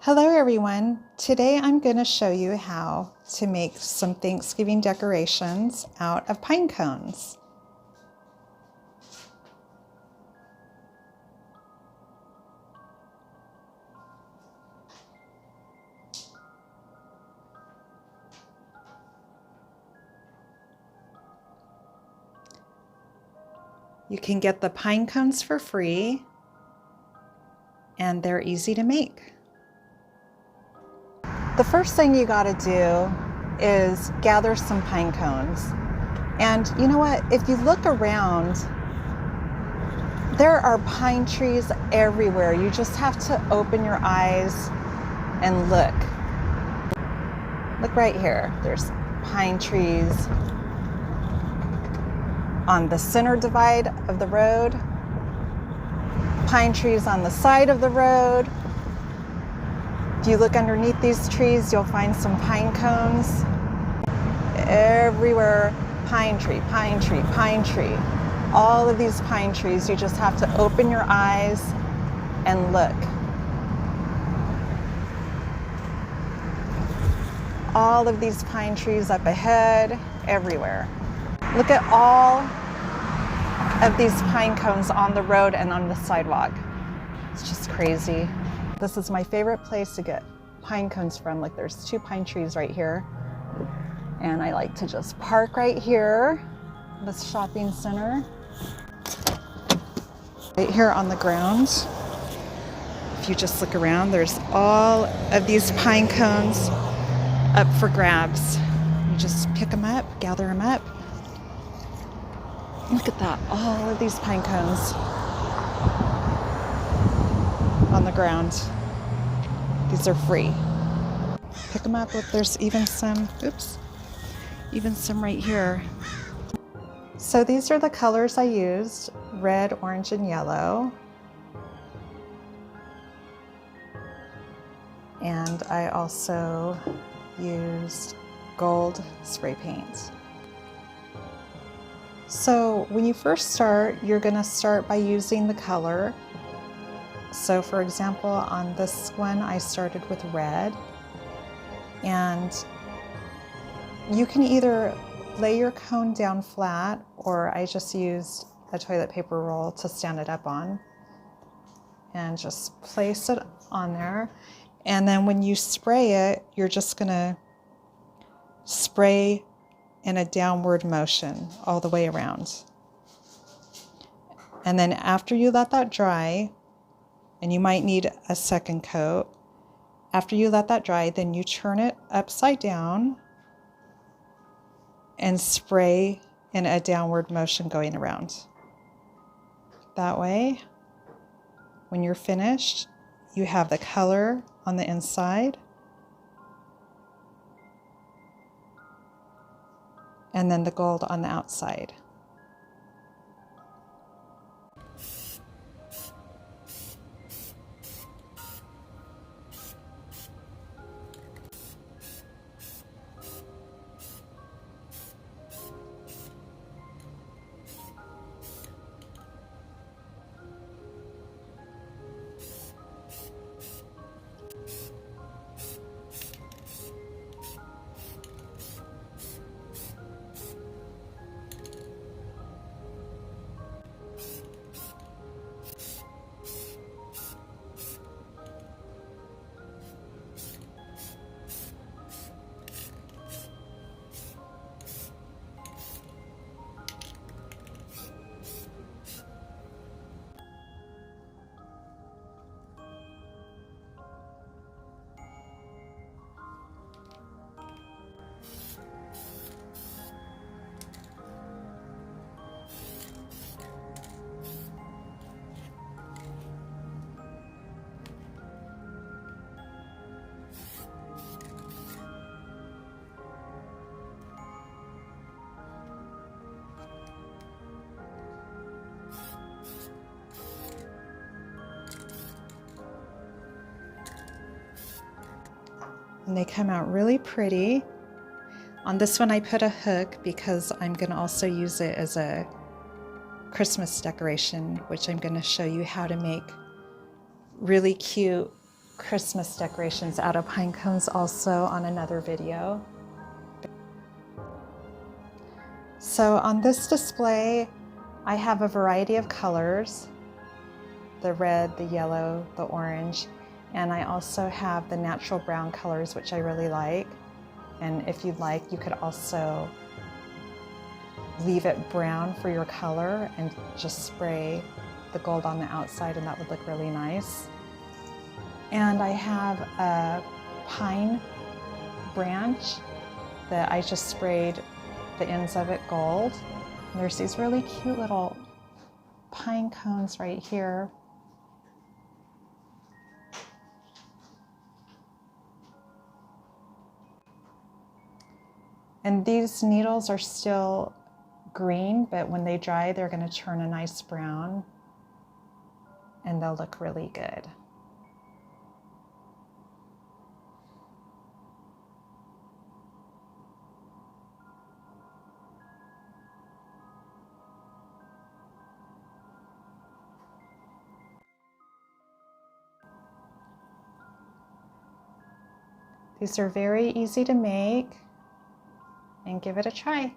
Hello everyone. Today I'm going to show you how to make some Thanksgiving decorations out of pine cones. You can get the pine cones for free and they're easy to make. The first thing you got to do is gather some pine cones. And you know what? If you look around, there are pine trees everywhere. You just have to open your eyes and look. Look right here. There's pine trees on the center divide of the road, pine trees on the side of the road. If you look underneath these trees, you'll find some pine cones. Everywhere, pine tree, pine tree, pine tree. All of these pine trees, you just have to open your eyes and look. All of these pine trees up ahead, everywhere. Look at all of these pine cones on the road and on the sidewalk. It's just crazy. This is my favorite place to get pine cones from. Like, there's 2 pine trees right here. And I like to just park right here, this shopping center. Right here on the ground, if you just look around, there's all of these pine cones up for grabs. You just pick them up, gather them up. Look at that, all of these pine cones on the ground. These are free. Pick them up. Look, there's even some, even some right here. So these are the colors I used, red, orange, and yellow. And I also used gold spray paint. So when you first start, you're going to start by using the color. So for example, on this one, I started with red. And you can either lay your cone down flat, or I just used a toilet paper roll to stand it up on. And just place it on there. And then when you spray it, you're just going to spray in a downward motion all the way around. And then after you let that dry, and you might need a second coat, after you let that dry, then you turn it upside down and spray in a downward motion going around. That way, when you're finished, you have the color on the inside and then the gold on the outside. And they come out really pretty. On this one I put a hook because I'm going to also use it as a Christmas decoration, which I'm going to show you how to make really cute Christmas decorations out of pine cones also on another video. So on this display, I have a variety of colors, the red, the yellow, the orange, and I also have the natural brown colors, which I really like. And if you'd like, you could also leave it brown for your color and just spray the gold on the outside, and that would look really nice. And I have a pine branch that I just sprayed the ends of it gold. And there's these really cute little pine cones right here. And these needles are still green, but when they dry, they're going to turn a nice brown and they'll look really good. These are very easy to make, and give it a try.